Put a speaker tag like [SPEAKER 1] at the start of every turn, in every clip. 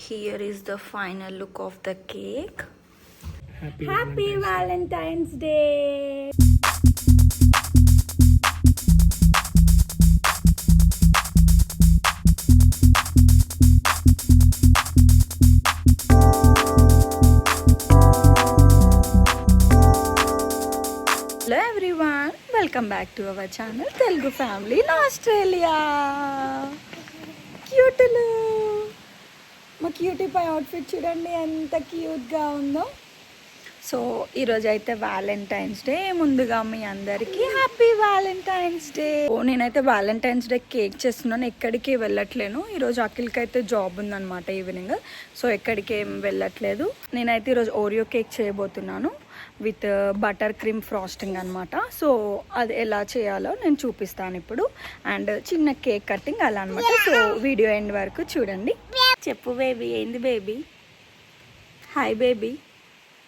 [SPEAKER 1] here is the final look of the cake.
[SPEAKER 2] Happy Valentine's Day.
[SPEAKER 1] Hello everyone, welcome back to our channel Telugu Family in Australia. క్యూట్లు మా cutie పై outfit చూడండి ఎంత క్యూట్గా ఉందో. So ఈరోజు అయితే Valentine's day. ముందుగా మీ అందరికీ హ్యాపీ వ్యాలంటైన్స్ డే. నేనైతే వ్యాలంటైన్స్ డే కేక్ చేస్తున్నాను, ఎక్కడికి వెళ్ళట్లేను. ఈరోజు అఖిల్కి అయితే జాబ్ ఉందన్నమాట ఈవినింగ్, సో ఎక్కడికి ఏం వెళ్ళట్లేదు. నేనైతే ఈరోజు ఓరియో కేక్ చేయబోతున్నాను విత్ బటర్ క్రీమ్ ఫ్రాస్టింగ్ అనమాట. సో అది ఎలా చేయాలో నేను చూపిస్తాను ఇప్పుడు, అండ్ చిన్న కేక్ కటింగ్ అలా అనమాట. సో వీడియో ఎండ్ వరకు చూడండి. చెప్పు బేబీ, ఏంది బేబీ? Hi baby.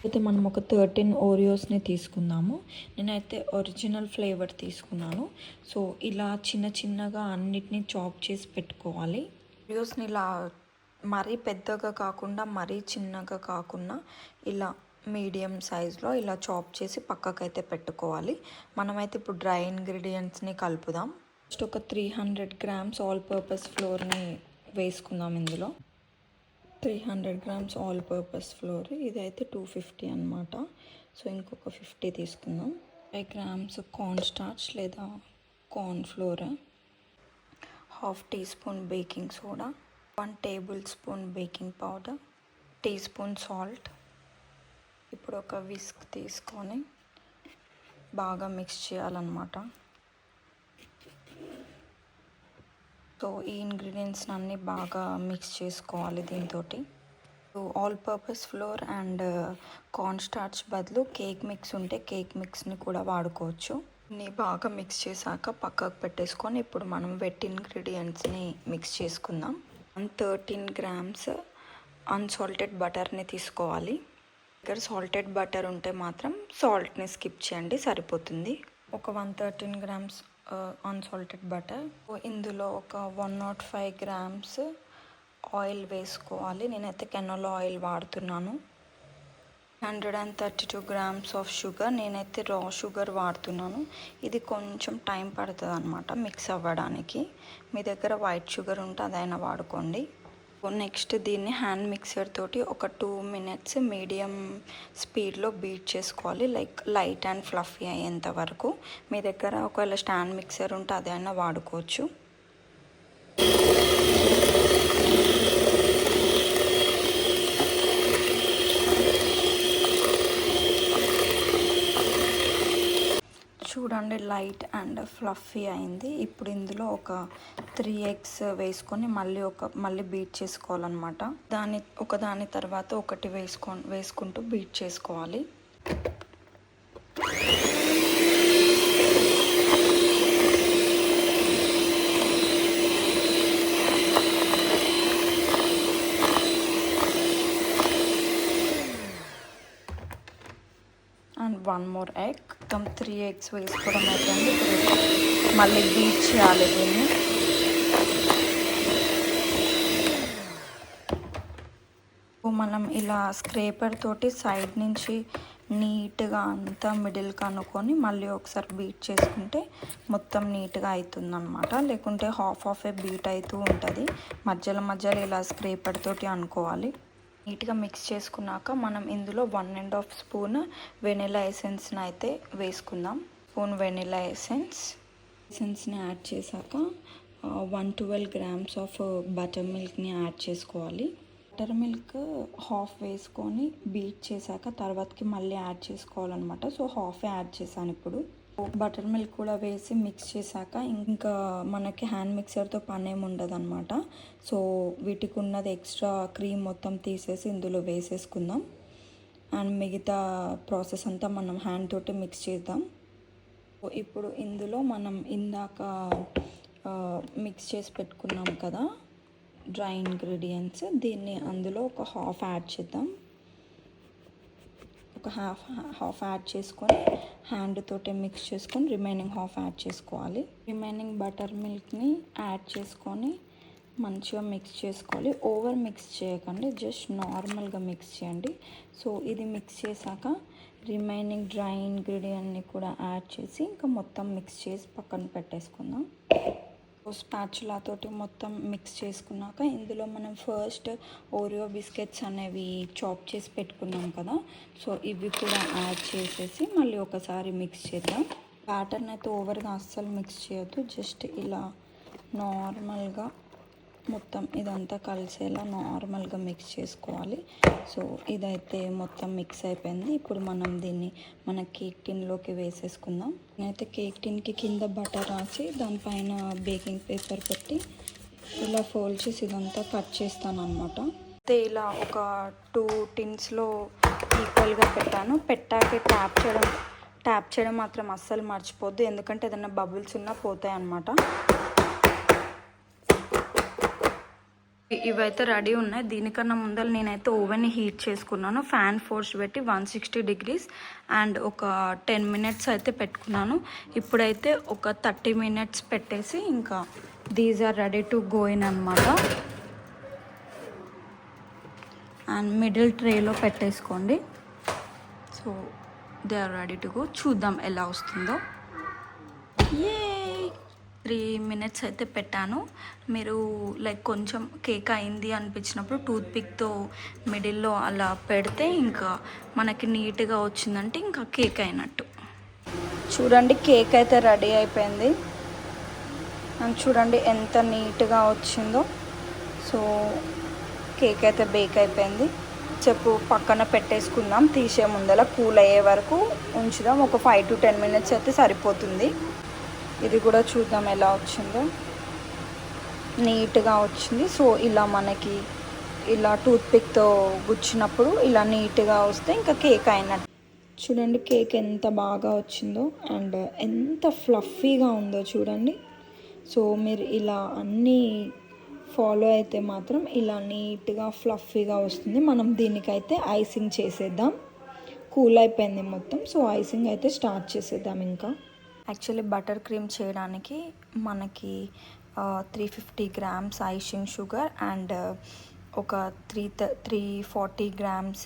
[SPEAKER 3] అయితే మనం ఒక 13 ఓరియోస్ని తీసుకుందాము. నేనైతే ఒరిజినల్ ఫ్లేవర్ తీసుకున్నాను. సో ఇలా చిన్న చిన్నగా అన్నిటినీ చాప్ చేసి పెట్టుకోవాలి. ఓరియోస్ని ఇలా మరీ పెద్దగా కాకుండా మరీ చిన్నగా కాకుండా ఇలా మీడియం సైజులో ఇలా చాప్ చేసి పక్కకైతే పెట్టుకోవాలి. మనమైతే ఇప్పుడు డ్రై ఇంగ్రీడియంట్స్ని కలుపుదాం. ఫస్ట్ ఒక 300 గ్రామ్స్ ఆల్ పర్పస్ ఫ్లోర్ని వేసుకుందాం. ఇందులో 300 గ్రామ్స్ ఆల్ పర్పస్ ఫ్లోర్, ఇదైతే 250 అనమాట. సో ఇంకొక 50 తీసుకుందాం. 5 గ్రామ్స్ కార్న్ స్టార్చ్ లేదా corn flour, half teaspoon baking soda, 1 tablespoon baking powder, teaspoon salt. ఇప్పుడు ఒక విస్క్ తీసుకొని బాగా మిక్స్ చేయాలన్నమాట. సో ఈ ఇంగ్రీడియంట్స్ అన్నీ బాగా మిక్స్ చేసుకోవాలి దీంతో. So all purpose floor and corn starch బదులు కేక్ మిక్స్ ఉంటే కేక్ మిక్స్ని కూడా వాడుకోవచ్చు. ఇన్ని బాగా మిక్స్ చేశాక పక్కకు పెట్టేసుకొని ఇప్పుడు మనం వెట్ ఇంగ్రీడియంట్స్ని మిక్స్ చేసుకుందాం. 113 గ్రామ్స్ అన్సాల్టెడ్ బటర్ని తీసుకోవాలి. దగ్గర సాల్టెడ్ బటర్ ఉంటే మాత్రం సాల్ట్ని స్కిప్ చేయండి, సరిపోతుంది. ఒక 113 గ్రామ్స్ అన్సాల్టెడ్ బటర్. ఇందులో ఒక 105 గ్రామ్స్ ఆయిల్ వేసుకోవాలి. నేనైతే కెనోలా ఆయిల్ వాడుతున్నాను. 132 గ్రామ్స్ ఆఫ్ షుగర్, నేనైతే రా షుగర్ వాడుతున్నాను. ఇది కొంచెం టైం పడుతుంది అనమాట మిక్స్ అవ్వడానికి. మీ దగ్గర వైట్ షుగర్ ఉంటే అదైనా వాడుకోండి. నెక్స్ట్ దీన్ని హ్యాండ్ మిక్సర్ తోటి ఒక 2 మినిట్స్ మీడియం స్పీడ్లో బీట్ చేసుకోవాలి, లైక్ లైట్ అండ్ ఫ్లఫీ అయ్యేంత వరకు. మీ దగ్గర ఒకవేళ స్టాండ్ మిక్సర్ ఉంటే అదైనా వాడుకోవచ్చు. చూడండి లైట్ అండ్ ఫ్లఫీ అయింది. ఇప్పుడు ఇందులో ఒక 3 ఎగ్స్ వేసుకొని మళ్ళీ బీట్ చేసుకోవాలన్నమాట. ఒకదాని తర్వాత ఒకటి వేసుకుంటూ బీట్ చేసుకోవాలి. And 1 more egg. మొత్తం 3 ఎగ్స్ వేసుకోవడం అవుతుంది. మళ్ళీ బీట్ చేయాలి దీన్ని. మనం ఇలా స్క్రేపర్ తోటి సైడ్ నుంచి నీట్గా అంతా మిడిల్ కనుక్కొని మళ్ళీ ఒకసారి బీట్ చేసుకుంటే మొత్తం నీట్గా అవుతుంది అనమాట. లేకుంటే హాఫ్ ఏ బీట్ అవుతూ ఉంటుంది. మధ్యలో ఇలా స్క్రేపర్ తోటి అనుకోవాలి. నీట్గా మిక్స్ చేసుకున్నాక మనం ఇందులో 1.5 స్పూన్ వెనిలా ఎసెన్స్ని అయితే వేసుకుందాం. స్పూన్ వెనిలా ఎసెన్స్ని యాడ్ చేశాక 112 గ్రామ్స్ ఆఫ్ బటర్ మిల్క్ని యాడ్ చేసుకోవాలి. బటర్ మిల్క్ హాఫ్ వేసుకొని బీట్ చేశాక తర్వాతకి మళ్ళీ యాడ్ చేసుకోవాలన్నమాట. సో హాఫ్ యాడ్ చేశాను. ఇప్పుడు బటర్ మిల్క్ కూడా వేసి మిక్స్ చేశాక ఇంకా మనకి హ్యాండ్ మిక్సర్తో పని ఏమి ఉండదు అనమాట. సో వీటికి ఉన్నది ఎక్స్ట్రా క్రీమ్ మొత్తం తీసేసి ఇందులో వేసేసుకుందాం. అండ్ మిగతా ప్రాసెస్ అంతా మనం హ్యాండ్ తోటి మిక్స్ చేద్దాం. ఇప్పుడు ఇందులో మనం ఇందాక మిక్స్ చేసి పెట్టుకున్నాం కదా డ్రై ఇంగ్రీడియంట్స్, దీన్ని అందులో ఒక హాఫ్ యాడ్ చేద్దాం. ఒక హాఫ్ యాడ్ చేసుకొని హ్యాండ్ తోటి మిక్స్ చేసుకొని రిమైనింగ్ హాఫ్ యాడ్ చేసుకోవాలి. రిమైనింగ్ బటర్ మిల్క్ని యాడ్ చేసుకొని మంచిగా మిక్స్ చేసుకోవాలి. ఓవర్ మిక్స్ చేయకండి, జస్ట్ నార్మల్గా మిక్స్ చేయండి. సో ఇది మిక్స్ చేశాక రిమైనింగ్ డ్రై ఇంగ్రీడియంట్ని కూడా యాడ్ చేసి ఇంకా మొత్తం మిక్స్ చేసి పక్కన పెట్టేసుకుందాం. స్పాచులా తోటి మొత్తం మిక్స్ చేసుకున్నాక ఇందులో మనం ఫస్ట్ ఓరియో బిస్కెట్స్ అనేవి చాప్ చేసి పెట్టుకున్నాం కదా, సో ఇవి కూడా యాడ్ చేసేసి మళ్ళీ ఒకసారి మిక్స్ చేద్దాం. బ్యాటర్ని అయితే ఓవర్గా అస్సలు మిక్స్ చేయొద్దు, జస్ట్ ఇలా నార్మల్గా మొత్తం ఇదంతా కలిసేలా నార్మల్గా మిక్స్ చేసుకోవాలి. సో ఇదైతే మొత్తం మిక్స్ అయిపోయింది. ఇప్పుడు మనం దీన్ని మన కేక్ టిన్లోకి వేసేసుకుందాం. నేనైతే కేక్ టిన్కి కింద బటర్ రాసి దానిపైన బేకింగ్ పేపర్ పెట్టి ఇలా ఫోల్డ్ చేసి ఇదంతా కట్ చేస్తాను అనమాట. అయితే ఇలా ఒక 2 టిన్స్లో ఈక్వల్గా పెట్టాక ట్యాప్ చేయడం మాత్రం అస్సలు మర్చిపోద్దు, ఎందుకంటే ఏదైనా బబుల్స్ ఉన్నా పోతాయి అన్నమాట. ఇవైతే రెడీ ఉన్నాయి. దీనికన్నా ముందర నేనైతే ఓవెన్ని హీట్ చేసుకున్నాను. ఫ్యాన్ ఫోర్స్ పెట్టి 160 degrees అండ్ ఒక 10 minutes అయితే పెట్టుకున్నాను. ఇప్పుడైతే ఒక 30 minutes పెట్టేసి ఇంకా these are ready to go in అనమాట. అండ్ మిడిల్ ట్రేలో పెట్టేసుకోండి. So they are ready to go. చూద్దాం ఎలా వస్తుందో. 3 minutes అయితే పెట్టాను. మీరు లైక్ కొంచెం కేక్ అయింది అనిపించినప్పుడు టూత్పిక్తో మిడిల్లో అలా పెడితే ఇంకా మనకి నీట్గా వచ్చిందంటే ఇంకా కేక్ అయినట్టు. చూడండి కేక్ అయితే రెడీ అయిపోయింది. చూడండి ఎంత నీట్గా వచ్చిందో. సో కేక్ అయితే బేక్ అయిపోయింది. పక్కన పెట్టేసుకుందాం. తీసే ముందర కూల్ అయ్యే వరకు ఉంచుదాం. ఒక 5 to 10 minutes అయితే సరిపోతుంది. ఇది కూడా చూద్దాం ఎలా వచ్చిందో. నీట్గా వచ్చింది. సో ఇలా మనకి ఇలా టూత్పిక్తో గుచ్చినప్పుడు ఇలా నీట్గా వస్తే ఇంకా కేక్ అయినట్టు. చూడండి కేక్ ఎంత బాగా వచ్చిందో అండ్ ఎంత ఫ్లఫీగా ఉందో చూడండి. సో మీరు ఇలా అన్నీ ఫాలో అయితే మాత్రం ఇలా నీట్గా ఫ్లఫీగా వస్తుంది. మనం దీనికైతే ఐసింగ్ చేసేద్దాం. కూల్ అయిపోయింది మొత్తం. సో ఐసింగ్ అయితే స్టార్ట్ చేసేద్దాం. ఇంకా యాక్చువల్లీ బటర్ క్రీమ్ చేయడానికి మనకి 350 grams ఐసింగ్ షుగర్ అండ్ ఒక 340 grams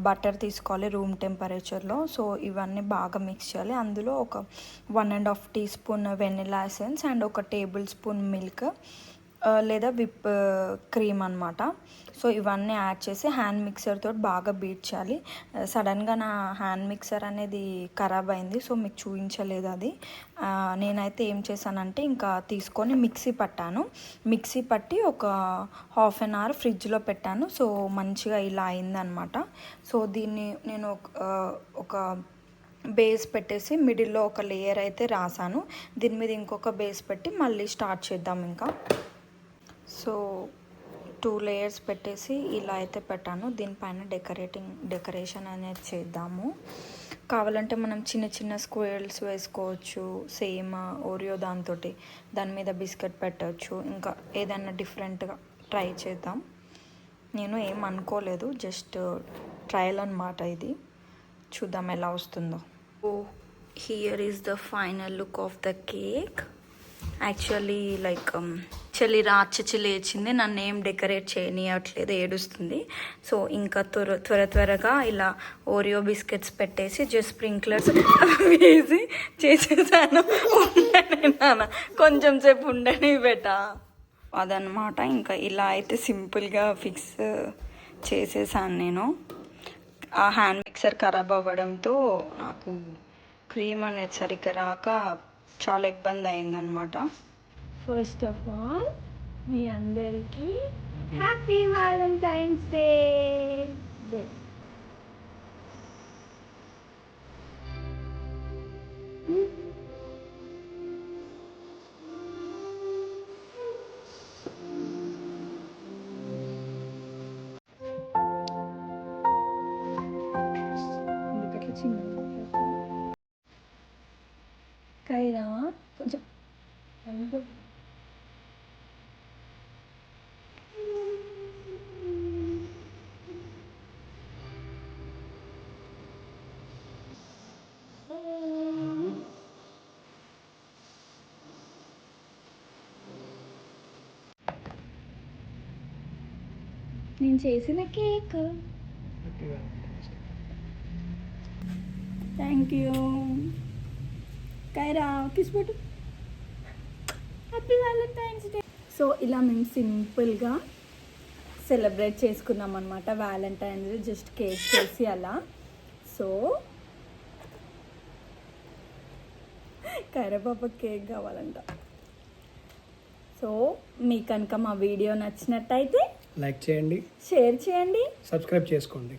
[SPEAKER 3] బటర్ తీసుకోవాలి రూమ్ టెంపరేచర్లో. సో ఇవన్నీ బాగా మిక్స్ చేయాలి. అందులో ఒక 1.5 teaspoon వెనిలా ఎసెన్స్ అండ్ ఒక tablespoon మిల్క్ లేదా విప్ క్రీమ్ అనమాట. సో ఇవన్నీ యాడ్ చేసి హ్యాండ్ మిక్సర్ తోటి బాగా బీట్ చేయాలి. సడన్గా నా హ్యాండ్ మిక్సర్ అనేది ఖరాబ్ అయింది, సో మీకు చూపించలేదు అది. నేనైతే ఏం చేశానంటే ఇంకా తీసుకొని మిక్సీ పట్టి ఒక 1/2 hour ఫ్రిడ్జ్లో పెట్టాను. సో మంచిగా ఇలా అయిందనమాట. సో దీన్ని నేను ఒక బేస్ పెట్టేసి మిడిల్లో ఒక లేయర్ అయితే రాసాను. దీని మీద ఇంకొక బేస్ పెట్టి మళ్ళీ స్టార్ట్ చేద్దాం ఇంకా. సో 2 layers పెట్టేసి ఇలా అయితే పెట్టాను. దీనిపైన డెకరేషన్ అనేది చేద్దాము. కావాలంటే మనం చిన్న చిన్న స్క్వేర్స్ వేసుకోవచ్చు. సేమ్ ఓరియో దాని మీద బిస్కెట్ పెట్టవచ్చు. ఇంకా ఏదైనా డిఫరెంట్గా ట్రై చేద్దాం. నేను ఏం అనుకోలేదు, జస్ట్ ట్రయల్ అన్నమాట ఇది. చూద్దాం ఎలా వస్తుందో. Here is the final look of the cake. Actually రాచి లేచింది, నన్ను ఏం డెకరేట్ చేయనియట్లేదు, ఏడుస్తుంది. సో ఇంకా త్వరగా ఇలా ఓరియో బిస్కెట్స్ పెట్టేసి జస్ట్ స్ప్రింక్లర్స్ వేసి చేసేసాను. నాన్న కొంచెం సేపు ఉండని బెటా అదనమాట. ఇంకా ఇలా అయితే సింపుల్గా ఫిక్స్ చేసేసాను నేను. ఆ హ్యాండ్ మిక్సర్ ఖరాబ్ అవ్వడంతో నాకు క్రీమ్ అనేది సరిగ్గా రాక చాలా ఇబ్బంది అయిందనమాట.
[SPEAKER 2] ఫస్ట్ ఆఫ్ ఆల్ మీ అందరికీ హ్యాపీ వ్యాలంటైన్స్ డే. కైరా కొంచెం నేను చేసిన cake.
[SPEAKER 1] Thank you. Kaira kiss పెట్టు. Happy valentine's day. సో ఇలా మేము సింపుల్గా సెలబ్రేట్ చేసుకున్నాం అనమాట వ్యాలంటైన్స్ డే, జస్ట్ కేక్ చేసి అలా. సో కైరా పాప కేక్ కావాలంట. సో మీకు కనుక మా వీడియో నచ్చినట్టయితే
[SPEAKER 4] లైక్ చేయండి,
[SPEAKER 1] షేర్ చేయండి,
[SPEAKER 4] సబ్స్క్రైబ్ చేసుకోండి.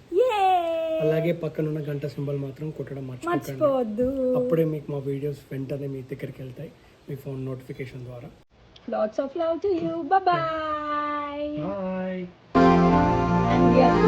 [SPEAKER 4] అలాగే పక్కనున్న గంట సింబల్ మాత్రం కొట్టడం మర్చిపోకండి.
[SPEAKER 1] మర్చిపోవద్దు.
[SPEAKER 4] అప్పుడే మీకు మా వీడియోస్ వెంటనే మీ దగ్గరికి వెళ్తాయి మీ ఫోన్ నోటిఫికేషన్ ద్వారా.
[SPEAKER 1] Lots of love to you. Bye-bye.
[SPEAKER 4] Bye.
[SPEAKER 1] And yeah.